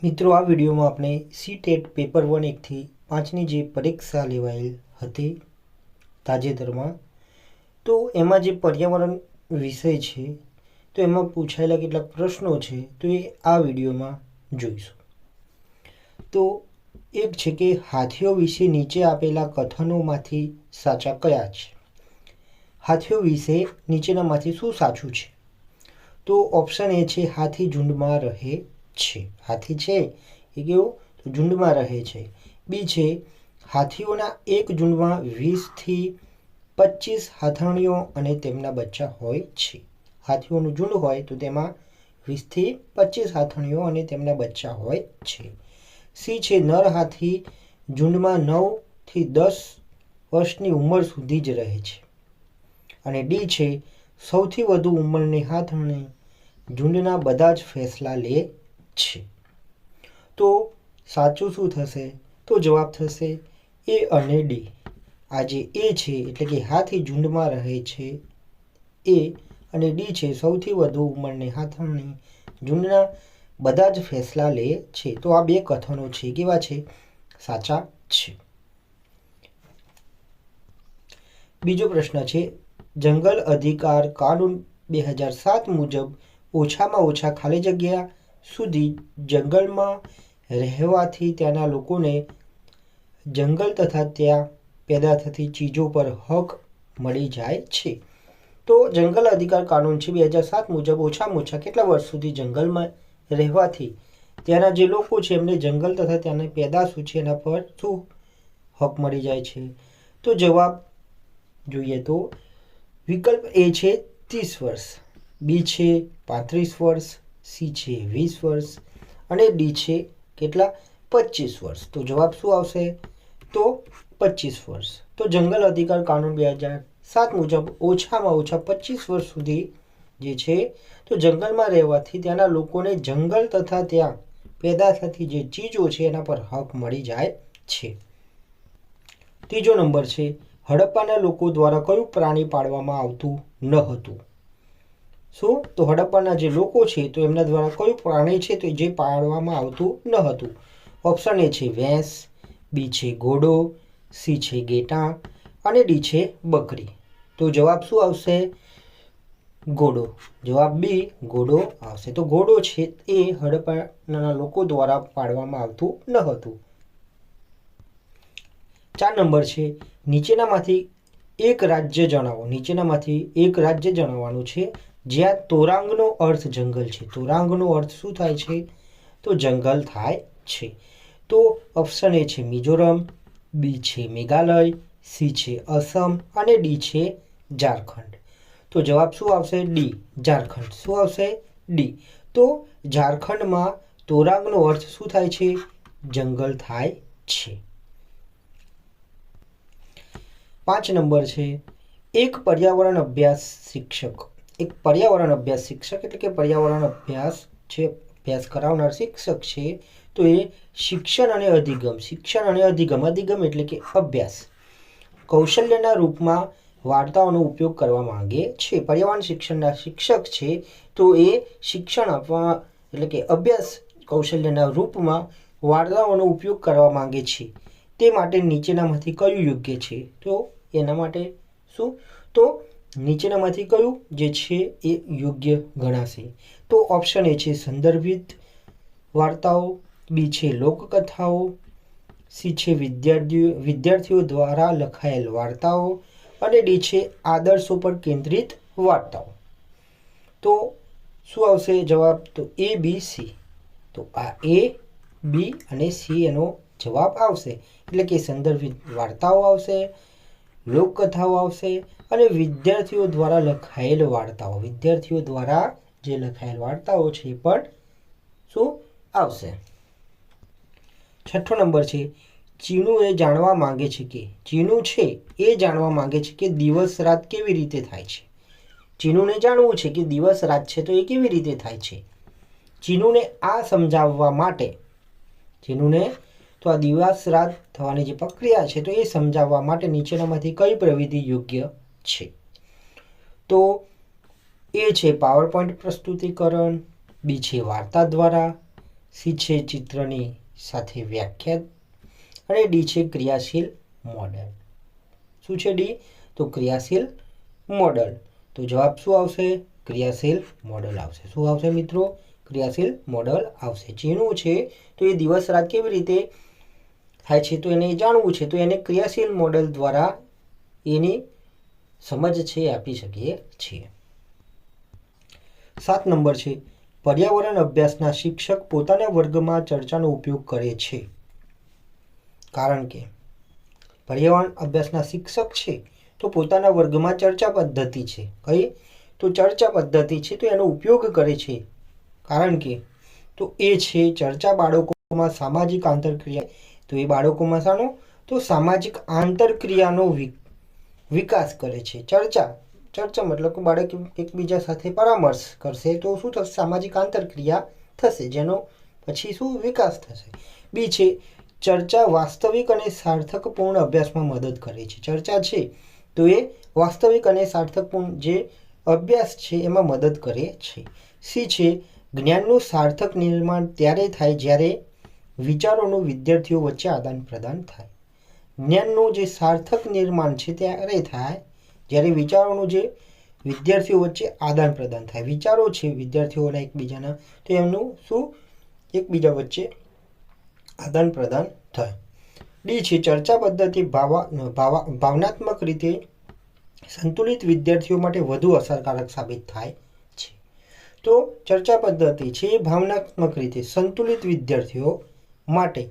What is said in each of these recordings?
મિત્રો, આ વિડીયોમાં આપણે સીટેટ પેપર 1 1થી 5ની જે પરીક્ષા લેવાયેલ હતી તાજેતરમાં, તો એમાં જે પર્યાવરણ વિષય છે તો એમાં પૂછાયેલા કેટલાક પ્રશ્નો છે તો એ આ વિડીયોમાં જોઈશું. તો એક છે કે હાથીઓ વિશે નીચે આપેલા કથનોમાંથી સાચા કયા છે? હાથીઓ વિશે નીચેનામાંથી શું સાચું છે? તો ઓપ્શન એ છે હાથી ઝુંડમાં રહે છે. હાથી છે એ કેવું તો ઝુંડમાં રહે છે. બી છે હાથીઓના એક ઝુંડમાં 20થી 25 હાથણીઓ અને તેમના બચ્ચા હોય છે. હાથીઓનું ઝુંડ હોય તો તેમાં 20થી 25 હાથણીઓ અને તેમના બચ્ચા હોય છે. સી છે નર હાથી ઝુંડમાં 9થી 10 વર્ષની ઉંમર સુધી જ રહે છે. અને ડી છે સૌથી વધુ ઉંમરની હાથણી ઝુંડના બધા જ ફેસલા લે છે. તો સાચું શું થશે? તો જવાબ થશે એ અને ડી. આ જે એ છે એટલે કે હાથી ઝુંડમાં રહે છે એ, અને ડી છે સૌથી વધુ ઉંમરની હાથણી ઝુંડના બધા જ ફેસલા લે છે. તો આ બે કથનો છે કેવા છે? સાચા છે. બીજો પ્રશ્ન છે જંગલ અધિકાર કાનૂન 2007 મુજબ ઓછામાં ઓછા ખાલી જગ્યા સુધી જંગલમાં રહેવાથી ત્યાંના લોકોને જંગલ તથા ત્યાં પેદા થતી ચીજો પર હક મળી જાય છે. તો જંગલ અધિકાર કાનૂન છે 2007 મુજબ ઓછામાં ઓછા કેટલા વર્ષ સુધી જંગલમાં રહેવાથી ત્યાંના જે લોકો છે એમને જંગલ તથા ત્યાંની પેદાશો છે એના પર શું હક મળી જાય છે? તો જવાબ જોઈએ તો વિકલ્પ એ છે 30 વર્ષ, બી છે 35 વર્ષ, સી છે 20 વર્ષ અને ડી છે કેટલા? 25 વર્ષ. તો જવાબ શું આવશે? તો 25 વર્ષ. તો જંગલ અધિકાર કાનૂન 2007 મુજબ ઓછામાં ઓછા 25 વર્ષ સુધી જે છે તો જંગલમાં રહેવાથી ત્યાંના લોકોને જંગલ તથા ત્યાં પેદા થતી જે ચીજો છે એના પર હક મળી જાય છે. ત્રીજો નંબર છે હડપ્પાના લોકો દ્વારા કયું પ્રાણી પાળવામાં આવતું ન હતું? શું? તો હડપ્પાના જે લોકો છે તો એમના દ્વારા કયું પ્રાણી છે તો જે પાળવામાં આવતું ન હતું? ઓપ્શન એ છે ભેંસ, બી છે ઘોડો, સી છે ઘેટાં અને ડી છે બકરી. તો જવાબ શું આવશે? ઘોડો. જવાબ બી ઘોડો આવશે. તો ઘોડો છે એ હડપ્પાના લોકો દ્વારા પાળવામાં આવતું ન હતું. 4 નંબર છે નીચેનામાંથી એક રાજ્ય જણાવો. નીચેનામાંથી એક રાજ્ય જણાવવાનું છે જ્યાં તોરાંગનો અર્થ જંગલ છે. તોરાંગનો અર્થ શું થાય છે? તો જંગલ થાય છે. તો ઓપ્શન એ છે મિઝોરમ, બી છે મેઘાલય, સી છે અસમ અને ડી છે ઝારખંડ. તો જવાબ શું આવશે? ડી ઝારખંડ. શું આવશે? ડી. તો ઝારખંડમાં તોરાંગનો અર્થ શું થાય છે? જંગલ થાય છે. 5 નંબર છે એક પર્યાવરણ અભ્યાસ શિક્ષક. એક પર્યાવરણ અભ્યાસ શિક્ષક એટલે કે પર્યાવરણ અભ્યાસ છે અભ્યાસ કરાવનાર શિક્ષક છે તો એ શિક્ષણ અને અધિગમ, શિક્ષણ અને અધિગમ, અધિગમ એટલે કે અભ્યાસ કૌશલ્યના રૂપમાં વાર્તાઓનો ઉપયોગ કરવા માંગે છે. પર્યાવરણ શિક્ષણના શિક્ષક છે તો એ શિક્ષણ આપવા એટલે કે અભ્યાસ કૌશલ્યના રૂપમાં વાર્તાઓનો ઉપયોગ કરવા માંગે છે. તે માટે નીચેનામાંથી કયું યોગ્ય છે? તો એના માટે શું? તો નીચેનામાંથી કયું જે છે એ યોગ્ય ગણાશે? તો ઓપ્શન એ છે સંદર્ભિત વાર્તાઓ, બી છે લોકકથાઓ, સી છે વિદ્યાર્થીઓ દ્વારા લખાયેલ વાર્તાઓ અને ડી છે આદર્શો પર કેન્દ્રિત વાર્તાઓ. તો શું આવશે જવાબ? તો એ, બી, સી. તો આ એ, બી અને સી એનો જવાબ આવશે. એટલે કે સંદર્ભિત વાર્તાઓ આવશે, લોકકથાઓ આવશે અને વિદ્યાર્થીઓ દ્વારા લખાયેલ વાર્તાઓ. વિદ્યાર્થીઓ દ્વારા જે લખાયેલ વાર્તાઓ છે એ પણ શું આવશે? 6 નંબર છે ચીનુ એ જાણવા માંગે છે કે ચીનુ છે એ જાણવા માંગે છે કે દિવસ રાત કેવી રીતે થાય છે. ચીનુને જાણવું છે કે દિવસ રાત છે તો એ કેવી રીતે થાય છે. ચીનુને આ સમજાવવા માટે ચીનુને તો આ દિવસ રાત થવાની જે પ્રક્રિયા છે તો એ સમજાવવા માટે નીચેનામાંથી કઈ પ્રવિધિ યોગ્ય છે? તો એ છે પાવર પોઈન્ટ પ્રસ્તુતિકરણ, બી છે વાર્તા દ્વારા, સી છે ચિત્રની સાથે વ્યાખ્યા અને ડી છે ક્રિયાશીલ મોડેલ. શું છે ડી? તો ક્રિયાશીલ મોડેલ. તો જવાબ શું આવશે? ક્રિયાશીલ મોડેલ આવશે. શું આવશે મિત્રો? ક્રિયાશીલ મોડેલ આવશે. જેનું છે તો એ દિવસ રાત કેવી રીતે થાય છે તો એને જાણવું છે, તો એને ક્રિયાશીલ મોડેલ દ્વારા એની સમજ છે આપી શકીએ છીએ. 7 નંબર છે, પર્યાવરણ અભ્યાસના શિક્ષક પોતાના વર્ગમાં ચર્ચાનો ઉપયોગ કરે છે. કારણ કે પર્યાવરણ અભ્યાસના શિક્ષક છે તો પોતાના વર્ગમાં ચર્ચા પદ્ધતિ છે. કઈ? તો ચર્ચા પદ્ધતિ છે તો એનો ઉપયોગ કરે છે. કારણ કે તો એ છે ચર્ચા બાળકોમાં સામાજિક આંતરક્રિયા. તો એ બાળકોમાં શાનો? તો સામાજિક આંતરક્રિયાનો વિકાસ કરે છે. ચર્ચા મતલબ કે બાળક એકબીજા સાથે પરામર્શ કરશે તો શું થશે? સામાજિક આંતરક્રિયા થશે, જેનો પછી શું? વિકાસ થશે. બી છે ચર્ચા વાસ્તવિક અને સાર્થકપૂર્ણ અભ્યાસમાં મદદ કરે છે. ચર્ચા છે તો એ વાસ્તવિક અને સાર્થકપૂર્ણ જે અભ્યાસ છે એમાં મદદ કરે છે. સી છે જ્ઞાનનું સાર્થક નિર્માણ ત્યારે થાય જ્યારે વિચારોનું વિદ્યાર્થીઓ વચ્ચે આદાન પ્રદાન થાય. જ્ઞાનનું જે સાર્થક નિર્માણ છે ત્યારે થાય જ્યારે વિચારોનું જે વિદ્યાર્થીઓ વચ્ચે આદાન પ્રદાન થાય. વિચારો છે વિદ્યાર્થીઓના એકબીજાના, તો એમનું શું? એકબીજા વચ્ચે આદાન પ્રદાન થાય. ડી છે ચર્ચા પદ્ધતિ ભાવનાત્મક રીતે સંતુલિત વિદ્યાર્થીઓ માટે વધુ અસરકારક સાબિત થાય છે. તો ચર્ચા પદ્ધતિ છે એ ભાવનાત્મક રીતે સંતુલિત વિદ્યાર્થીઓ માટે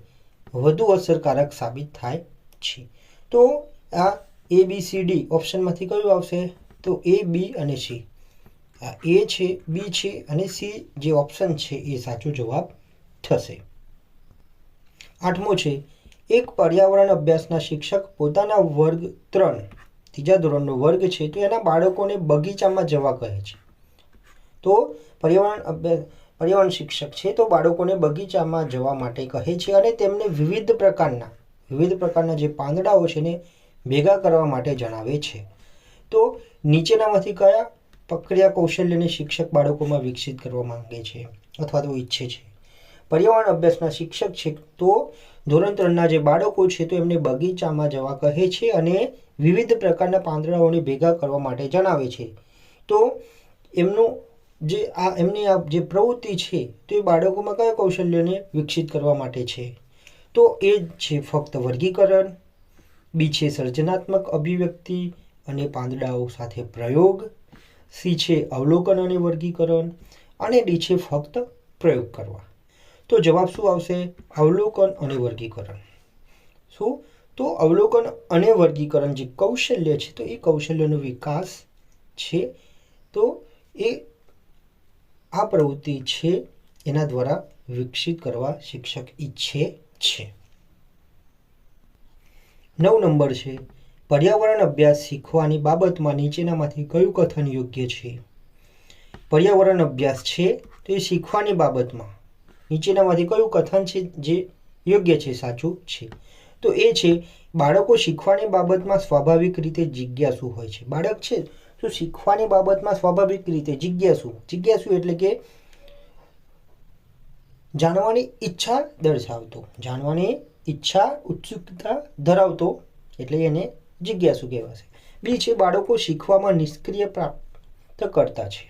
વધુ અસરકારક સાબિત થાય છે. તો આ ABCD ઓપ્શનમાંથી કયું આવશે? તો A, B અને C. આ A છે, B છે અને C જે ઓપ્શન છે એ સાચો જવાબ થશે. 8મો છે એક પર્યાવરણ અભ્યાસના શિક્ષક પોતાના વર્ગ 3 ત્રીજા ધોરણનો વર્ગ છે તો એના બાળકોને બગીચામાં જવા કહે છે. તો પર્યાવરણ શિક્ષક છે તો બાળકોને બગીચામાં જવા માટે કહે છે અને તેમને વિવિધ પ્રકારના જે પાંદડાઓ છે ને ભેગા કરવા માટે જણાવે છે. તો નીચેનામાંથી કયા પ્રક્રિયા કૌશલ્યને શિક્ષક બાળકોમાં વિકસિત કરવા માંગે છે અથવા તો ઈચ્છે છે? પર્યાવરણ અભ્યાસના શિક્ષક છે તો ધોરણ 3ના જે બાળકો છે તો એમને બગીચામાં જવા કહે છે અને વિવિધ પ્રકારના પાંદડાઓને ભેગા કરવા માટે જણાવે છે. તો એમની જે પ્રવૃત્તિ છે તો એ બાળકોમાં કયા કૌશલ્યોને વિકસિત કરવા માટે છે? તો એ છે ફક્ત વર્ગીકરણ, બી છે સર્જનાત્મક અભિવ્યક્તિ અને પાંદડાઓ સાથે પ્રયોગ, સી છે અવલોકન અને વર્ગીકરણ અને ડી છે ફક્ત પ્રયોગ કરવા. તો જવાબ શું આવશે? અવલોકન અને વર્ગીકરણ. શું? તો અવલોકન અને વર્ગીકરણ જે કૌશલ્ય છે તો એ કૌશલ્યનો વિકાસ છે તો એ આ પ્રવૃત્તિ છે એના દ્વારા વિકસિત કરવા શિક્ષક ઈચ્છે છે. 9 નંબર છે પર્યાવરણ અભ્યાસ શીખવાની બાબતમાં નીચેનામાંથી કયું કથન યોગ્ય છે? પર્યાવરણ અભ્યાસ છે તો એ શીખવાની બાબતમાં નીચેનામાંથી કયું કથન છે જે યોગ્ય છે, સાચું છે? તો એ છે બાળકો શીખવાની બાબતમાં સ્વાભાવિક રીતે જિજ્ઞાસુ હોય છે. બાળક છે તો શીખવાની બાબતમાં સ્વાભાવિક રીતે જિજ્ઞાસુ એટલે કે જાણવાની ઈચ્છા ઉત્સુકતા ધરાવતો એટલે એને જિજ્ઞાસુ કહેવાશે. બી છે બાળકો શીખવામાં નિષ્ક્રિય પ્રાપ્તકર્તા છે.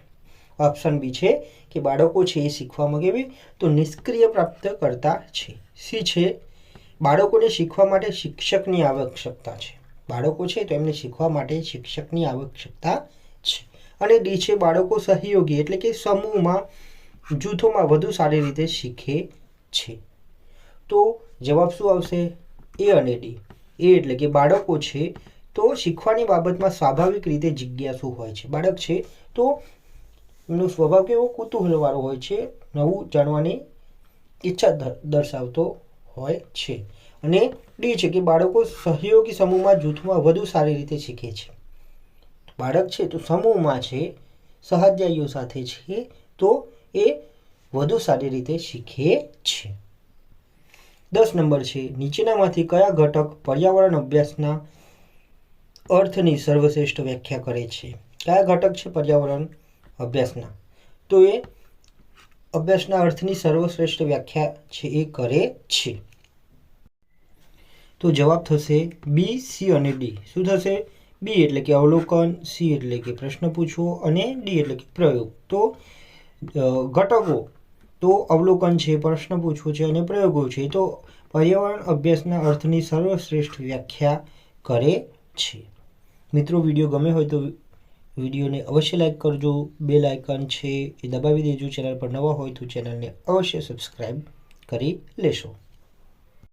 ઓપ્શન બી છે કે બાળકો છે એ શીખવામાં કેવી? તો નિષ્ક્રિય પ્રાપ્તકર્તા છે. સી છે બાળકોને શીખવા માટે શિક્ષકની આવશ્યકતા છે. બાળકો છે તો એમને શીખવા માટે શિક્ષકની આવશ્યકતા છે. અને ડી છે બાળકો સહયોગી એટલે કે સમૂહમાં જૂથોમાં વધુ સારી રીતે શીખે છે. તો જવાબ શું આવશે? એ અને ડી. એ એટલે કે બાળકો છે તો શીખવાની બાબતમાં સ્વાભાવિક રીતે જિજ્ઞાસુ હોય છે. બાળક છે તો એમનો સ્વભાવ કેવો? કુતૂહલવાળો હોય છે, નવું જાણવાની ઈચ્છા દર્શાવતો હોય છે. અને ડી છે કે બાળકો સહયોગી સમૂહમાં જૂથમાં વધુ સારી રીતે શીખે છે. બાળક છે તો સમૂહમાં છે, સહાધ્યાયીઓ સાથે છે તો એ વધુ સારી રીતે શીખે છે. 10 નંબર છે નીચેનામાંથી કયા ઘટક પર્યાવરણ અભ્યાસના અર્થની સર્વશ્રેષ્ઠ વ્યાખ્યા કરે છે? કયા ઘટક છે પર્યાવરણ અભ્યાસના? તો એ અભ્યાસના અર્થની સર્વશ્રેષ્ઠ વ્યાખ્યા છે એ કરે છે? તો જવાબ થશે બી, સી અને ડી. શું થશે? બી એટલે કે અવલોકન, સી એટલે કે પ્રશ્ન પૂછવો અને ડી એટલે કે પ્રયોગ. તો ઘટકો તો અવલોકન છે, પ્રશ્ન પૂછવો છે અને પ્રયોગો છે. તો પર્યાવરણ અભ્યાસના અર્થની સર્વશ્રેષ્ઠ વ્યાખ્યા કરે છે. મિત્રો, વિડીયો ગમે હોય તો વિડીયોને અવશ્ય લાઈક કરજો. બેલ આઇકન છે એ દબાવી દેજો. ચેનલ પર નવા હોય તો ચેનલને અવશ્ય સબસ્ક્રાઈબ કરી લેશો.